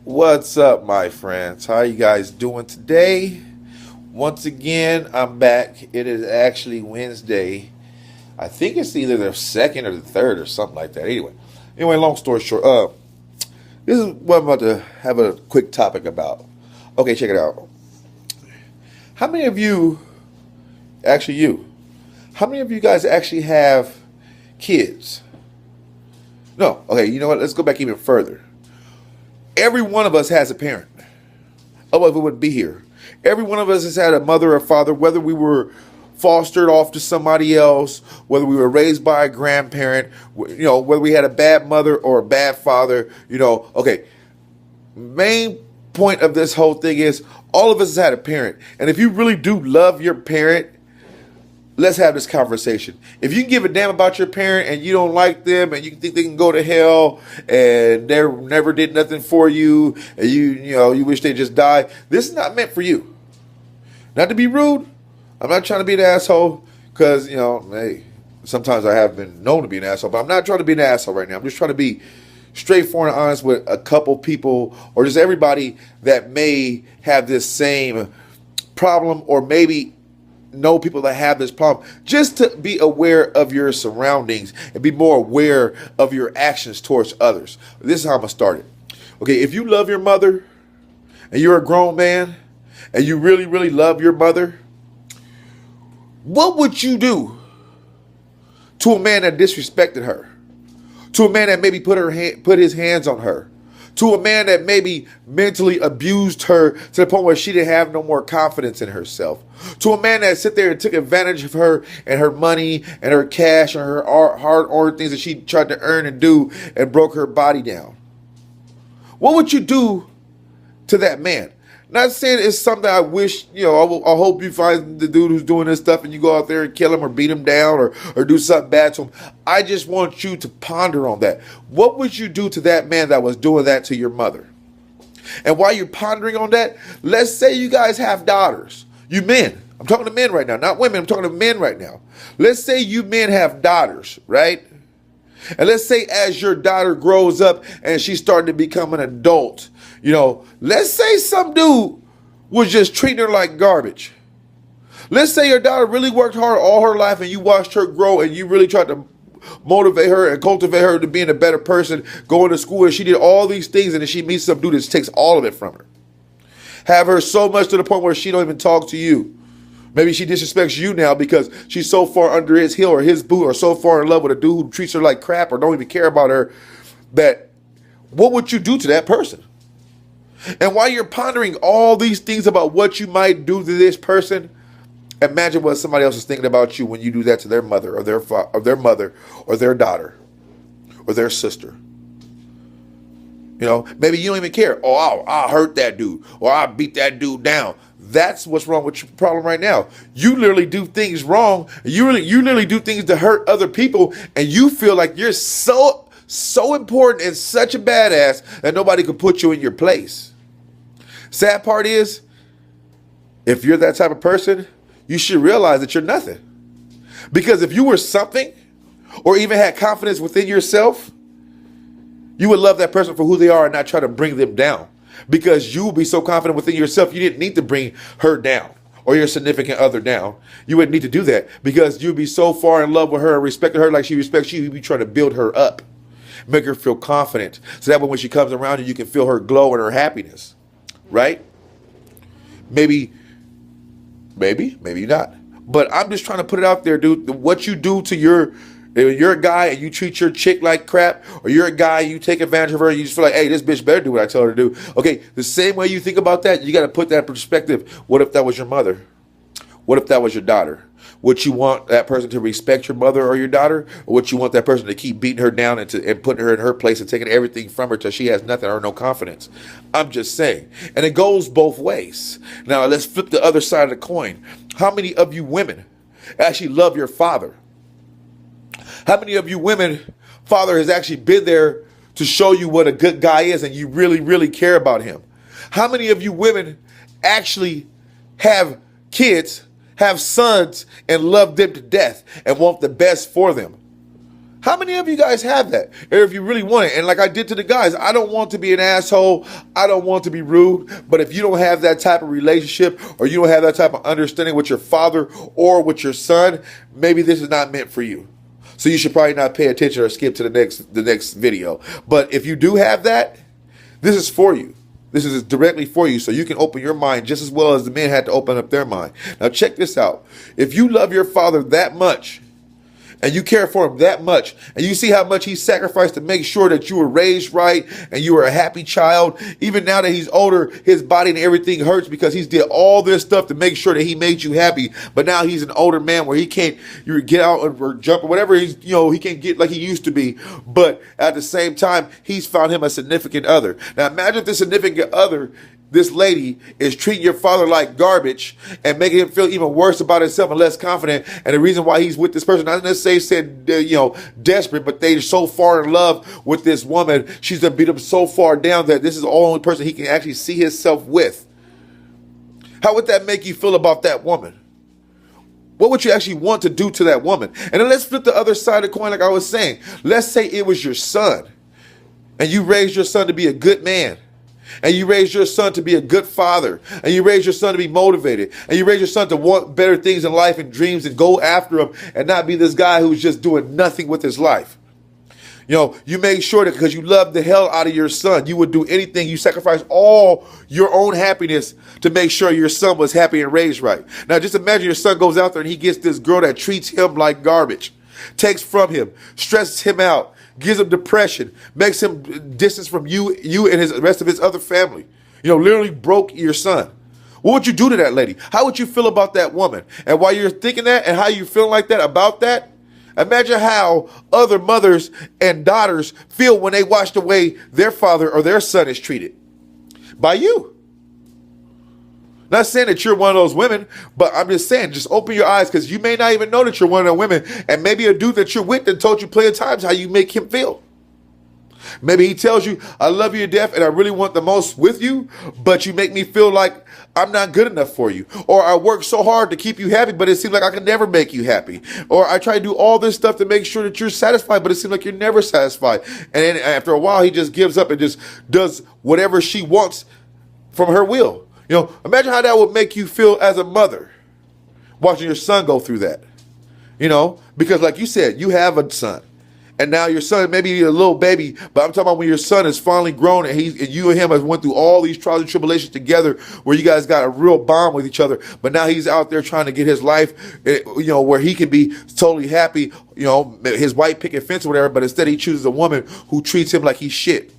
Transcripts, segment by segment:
What's up, my friends? How you guys doing today? Once again, I'm back. It is actually Wednesday. I think it's either the second or the third or something like that. Anyway, long story short, this is what I'm about to have a quick topic about. Okay, check it out. How many of you, actually you, how many of you guys actually have kids? No, okay, you know what? Let's go back even further. Every one of us has a parent. Otherwise, we wouldn't be here. Every one of us has had a mother or father, whether we were fostered off to somebody else, whether we were raised by a grandparent, whether we had a bad mother or a bad father, Okay, main point of this whole thing is all of us has had a parent. And if you really do love your parent, let's have this conversation. If you give a damn about your parent and you don't like them and you think they can go to hell and they never did nothing for you and you wish they just died, this is not meant for you. Not to be rude. I'm not trying to be an asshole because, hey, sometimes I have been known to be an asshole, but I'm not trying to be an asshole right now. I'm just trying to be straightforward and honest with a couple people or just everybody that may have this same problem or maybe know people that have this problem, just to be aware of your surroundings and be more aware of your actions towards others. This is how I'm going to start it. Okay, if you love your mother and you're a grown man and you really, really love your mother, what would you do to a man that disrespected her? To a man that maybe put his hands on her? To a man that maybe mentally abused her to the point where she didn't have no more confidence in herself. To a man that sit there and took advantage of her and her money and her cash and her hard-earned things that she tried to earn and do and broke her body down. What would you do to that man? Not saying it's something I wish, I hope you find the dude who's doing this stuff and you go out there and kill him or beat him down or do something bad to him. I just want you to ponder on that. What would you do to that man that was doing that to your mother? And while you're pondering on that, let's say you guys have daughters. You men. I'm talking to men right now, not women. I'm talking to men right now. Let's say you men have daughters, right? And let's say as your daughter grows up and she's starting to become an adult, let's say some dude was just treating her like garbage. Let's say your daughter really worked hard all her life and you watched her grow and you really tried to motivate her and cultivate her to being a better person, going to school, and she did all these things, and then she meets some dude that takes all of it from her. Have her so much to the point where she don't even talk to you. Maybe she disrespects you now because she's so far under his heel or his boot or so far in love with a dude who treats her like crap or don't even care about her, that what would you do to that person? And while you're pondering all these things about what you might do to this person, imagine what somebody else is thinking about you when you do that to their mother or their mother or their daughter or their sister. Maybe you don't even care. Oh, I'll hurt that dude or I'll beat that dude down. That's what's wrong with your problem right now. You literally do things wrong. You literally do things to hurt other people, and you feel like you're so important and such a badass that nobody could put you in your place. Sad part is, if you're that type of person, you should realize that you're nothing. Because if you were something, or even had confidence within yourself, you would love that person for who they are and not try to bring them down. Because you will be so confident within yourself, you didn't need to bring her down or your significant other down. You wouldn't need to do that because you'd be so far in love with her and respecting her like she respects you. You'd be trying to build her up, make her feel confident. So that way when she comes around you can feel her glow and her happiness, right? Maybe not. But I'm just trying to put it out there, dude. What you do to if you're a guy and you treat your chick like crap, or you're a guy and you take advantage of her and you just feel like, hey, this bitch better do what I tell her to do. Okay, the same way you think about that, you got to put that in perspective. What if that was your mother? What if that was your daughter? Would you want that person to respect your mother or your daughter? Or would you want that person to keep beating her down and putting her in her place and taking everything from her till she has nothing or no confidence? I'm just saying. And it goes both ways. Now, let's flip the other side of the coin. How many of you women actually love your father? How many of you women, father has actually been there to show you what a good guy is and you really, really care about him? How many of you women actually have kids, have sons, and love them to death and want the best for them? How many of you guys have that? Or if you really want it, and like I did to the guys, I don't want to be an asshole. I don't want to be rude. But if you don't have that type of relationship, or you don't have that type of understanding with your father or with your son, maybe this is not meant for you. So you should probably not pay attention or skip to the next video. But if you do have that, this is for you. This is directly for you, so you can open your mind just as well as the men had to open up their mind. Now check this out. If you love your father that much, and you care for him that much, and you see how much he sacrificed to make sure that you were raised right and you were a happy child, even now that he's older, his body and everything hurts because he's did all this stuff to make sure that he made you happy. But now he's an older man where he can't get out or jump or whatever. He can't get like he used to be. But at the same time, he's found him a significant other. Now imagine if this significant other, this lady, is treating your father like garbage and making him feel even worse about himself and less confident. And the reason why he's with this person, not necessarily said, desperate, but they're so far in love with this woman, she's going to beat him so far down that this is the only person he can actually see himself with. How would that make you feel about that woman? What would you actually want to do to that woman? And then let's flip the other side of the coin like I was saying. Let's say it was your son, and you raised your son to be a good man. And you raise your son to be a good father. And you raise your son to be motivated. And you raise your son to want better things in life and dreams and go after them and not be this guy who's just doing nothing with his life. You made sure that because you love the hell out of your son, you would do anything. You sacrifice all your own happiness to make sure your son was happy and raised right. Now, just imagine your son goes out there and he gets this girl that treats him like garbage, takes from him, stresses him out, gives him depression, makes him distance from you and the rest of his other family. Literally broke your son. What would you do to that lady? How would you feel about that woman? And while you're thinking that and how you feel like that about that, imagine how other mothers and daughters feel when they watch the way their father or their son is treated by you. Not saying that you're one of those women, but I'm just saying, just open your eyes, because you may not even know that you're one of the women, and maybe a dude that you're with that told you plenty of times how you make him feel. Maybe he tells you, I love you to death and I really want the most with you, but you make me feel like I'm not good enough for you. Or I work so hard to keep you happy, but it seems like I can never make you happy. Or I try to do all this stuff to make sure that you're satisfied, but it seems like you're never satisfied. And then after a while, he just gives up and just does whatever she wants from her will. Imagine how that would make you feel as a mother, watching your son go through that. Because like you said, you have a son. And now your son, maybe a little baby, but I'm talking about when your son is finally grown and you and him have went through all these trials and tribulations together where you guys got a real bond with each other. But now he's out there trying to get his life, where he can be totally happy, his white picket fence or whatever, but instead he chooses a woman who treats him like he's shit,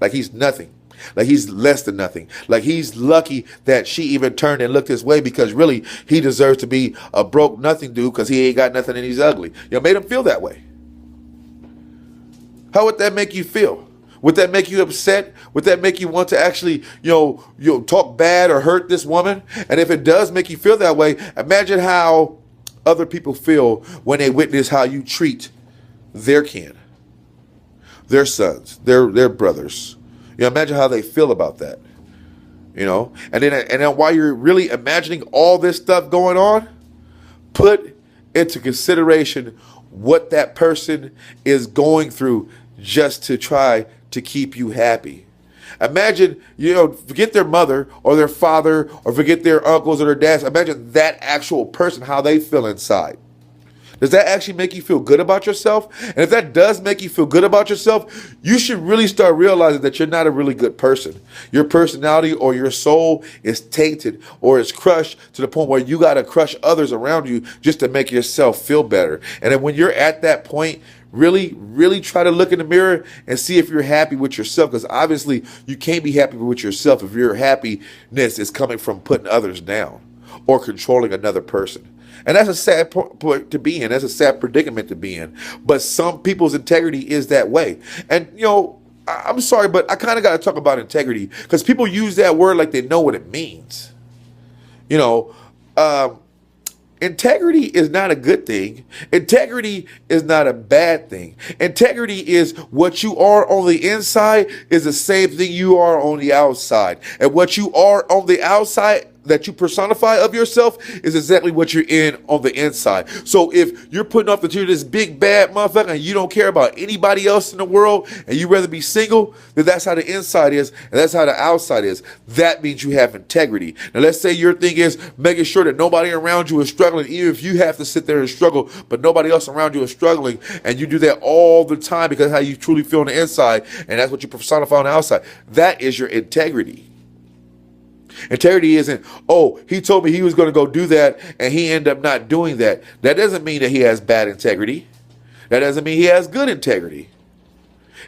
like he's nothing. Like he's less than nothing. Like he's lucky that she even turned and looked his way, because really he deserves to be a broke nothing dude because he ain't got nothing and he's ugly. Made him feel that way. How would that make you feel? Would that make you upset? Would that make you want to actually, talk bad or hurt this woman? And if it does make you feel that way, imagine how other people feel when they witness how you treat their kin, their sons, their brothers. Imagine how they feel about that, and then while you're really imagining all this stuff going on, put into consideration what that person is going through just to try to keep you happy. Imagine, forget their mother or their father or forget their uncles or their dads. Imagine that actual person, how they feel inside. Does that actually make you feel good about yourself? And if that does make you feel good about yourself, you should really start realizing that you're not a really good person. Your personality or your soul is tainted or is crushed to the point where you got to crush others around you just to make yourself feel better. And then when you're at that point, really, really try to look in the mirror and see if you're happy with yourself, because obviously you can't be happy with yourself if your happiness is coming from putting others down or controlling another person. And that's a sad point to be in. That's a sad predicament to be in. But some people's integrity is that way. And, I'm sorry, but I kind of got to talk about integrity, because people use that word like they know what it means. Integrity is not a good thing. Integrity is not a bad thing. Integrity is what you are on the inside is the same thing you are on the outside. And what you are on the outside that you personify of yourself is exactly what you're in on the inside. So if you're putting off that you're this big bad motherfucker and you don't care about anybody else in the world and you rather be single, then that's how the inside is and that's how the outside is. That means you have integrity. Now let's say your thing is making sure that nobody around you is struggling, even if you have to sit there and struggle, but nobody else around you is struggling, and you do that all the time because how you truly feel on the inside, and that's what you personify on the outside. That is your integrity. Integrity isn't, oh, he told me he was going to go do that and he ended up not doing that. That doesn't mean that he has bad integrity. That doesn't mean he has good integrity.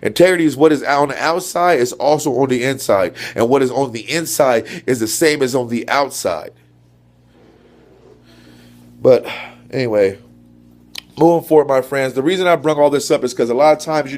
Integrity is what is on the outside is also on the inside. And what is on the inside is the same as on the outside. But anyway, moving forward, my friends, the reason I bring all this up is because a lot of times,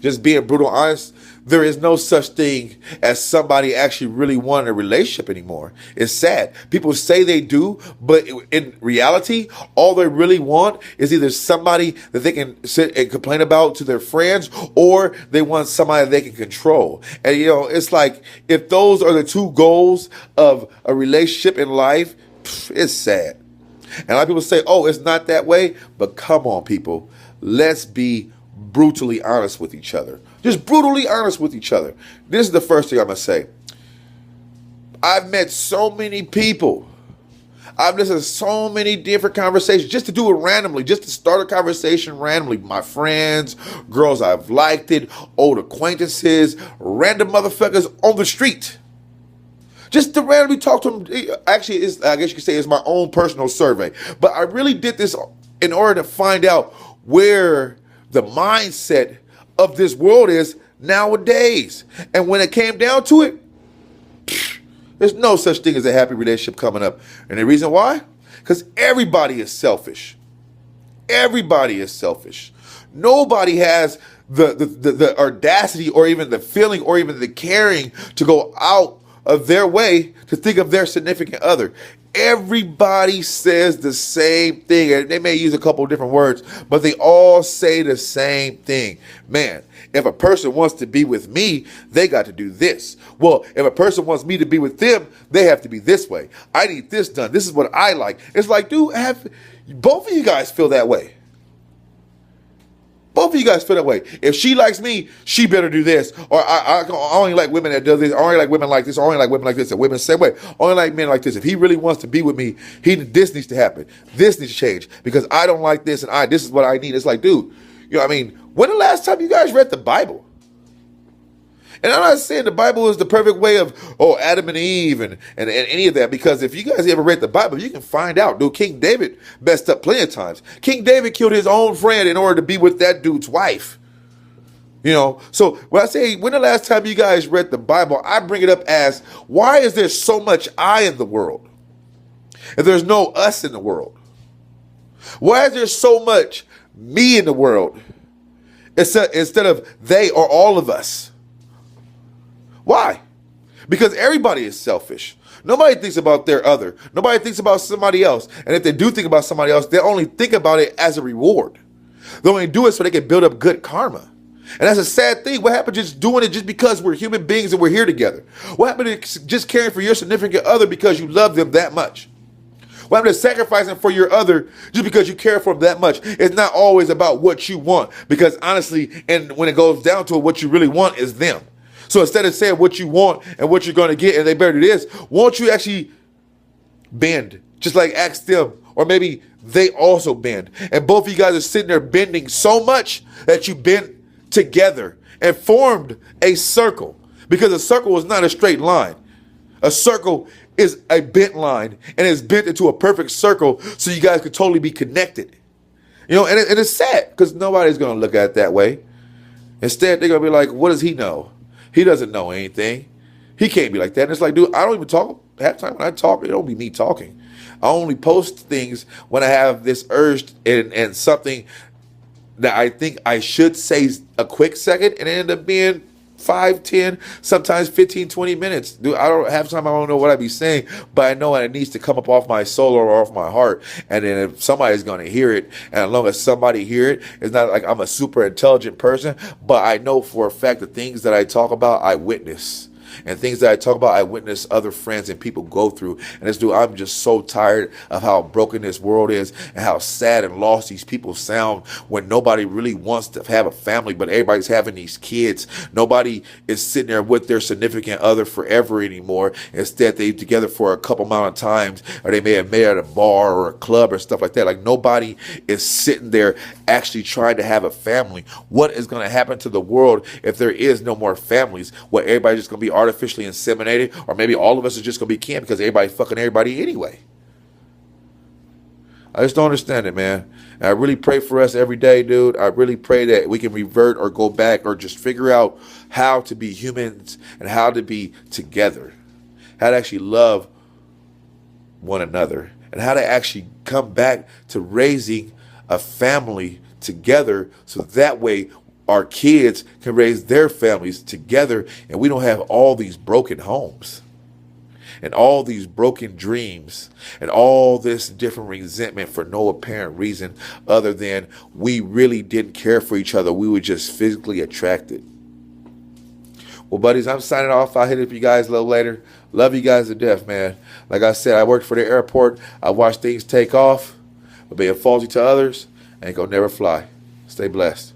just being brutal honest, there is no such thing as somebody actually really wanting a relationship anymore. It's sad. People say they do, but in reality, all they really want is either somebody that they can sit and complain about to their friends, or they want somebody that they can control. And, it's like, if those are the two goals of a relationship in life, it's sad. And a lot of people say, oh, it's not that way. But come on, people. Let's be brutally honest with each other. Just brutally honest with each other. This is the first thing I'm going to say. I've met so many people. I've listened to so many different conversations just to do it randomly, just to start a conversation randomly. My friends, girls I've liked it, old acquaintances, random motherfuckers on the street. Just to randomly talk to them. Actually, I guess you could say it's my own personal survey. But I really did this in order to find out where the mindset of this world is nowadays. And when it came down to it, there's no such thing as a happy relationship coming up. And the reason why? Because everybody is selfish. Everybody is selfish. Nobody has the audacity or even the feeling or even the caring to go out of their way to think of their significant other. Everybody says the same thing, and they may use a couple of different words, but they all say the same thing. Man, if a person wants to be with me, they got to do this. Well, if a person wants me to be with them, they have to be this way. I need this done. This is what I like. It's like, dude, both of you guys feel that way. Both of you guys feel that way. If she likes me, she better do this. Or I only like women that do this. I only like women like this. I only like women like this. And women the same way. I only like men like this. If he really wants to be with me, this needs to happen. This needs to change because I don't like this and this is what I need. It's like, dude, when the last time you guys read the Bible? And I'm not saying the Bible is the perfect way of, Adam and Eve and any of that, because if you guys ever read the Bible, you can find out, dude, King David messed up plenty of times. King David killed his own friend in order to be with that dude's wife. So when I say, when the last time you guys read the Bible, I bring it up as, why is there so much I in the world if there's no us in the world? Why is there so much me in the world instead of they or all of us? Why? Because everybody is selfish. Nobody thinks about their other. Nobody thinks about somebody else. And if they do think about somebody else, they only think about it as a reward. They only do it so they can build up good karma. And that's a sad thing. What happened to just doing it just because we're human beings and we're here together? What happened to just caring for your significant other because you love them that much? What happened to sacrificing for your other just because you care for them that much? It's not always about what you want, because honestly, and when it goes down to it, what you really want is them. So instead of saying what you want and what you're going to get and they better do this, won't you actually bend? Just like ask them, or maybe they also bend. And both of you guys are sitting there bending so much that you bent together and formed a circle. Because a circle is not a straight line. A circle is a bent line, and it's bent into a perfect circle so you guys could totally be connected. And it's sad because nobody's going to look at it that way. Instead, they're going to be like, what does he know? He doesn't know anything. He can't be like that. And it's like, dude, I don't even talk. Half the time when I talk, it don't be me talking. I only post things when I have this urge and something that I think I should say a quick second, and it end up being 5, 10, sometimes 15, 20 minutes. Dude, half the time I don't know what I be saying, but I know it needs to come up off my soul or off my heart. And then if somebody's going to hear it, and as long as somebody hear it, it's not like I'm a super intelligent person, but I know for a fact the things that I talk about, I witness. And things that I talk about, I witness other friends and people go through. And this dude, I'm just so tired of how broken this world is and how sad and lost these people sound when nobody really wants to have a family, but everybody's having these kids. Nobody is sitting there with their significant other forever anymore. Instead, they together for a couple amount of times, or they may have met at a bar or a club or stuff like that. Like, nobody is sitting there actually trying to have a family. What is going to happen to the world if there is no more families? What, everybody's just going to be artificially inseminated? Or maybe all of us are just going to be kin because everybody fucking everybody anyway. I just don't understand it, man. And I really pray for us every day, dude. I really pray that we can revert or go back or just figure out how to be humans and how to be together, how to actually love one another, and how to actually come back to raising a family together, so that way our kids can raise their families together and we don't have all these broken homes and all these broken dreams and all this different resentment for no apparent reason other than we really didn't care for each other. We were just physically attracted. Well, buddies, I'm signing off. I'll hit up you guys a little later. Love you guys to death, man. Like I said, I worked for the airport. I watched things take off, but being faulty to others ain't gonna never fly. Stay blessed.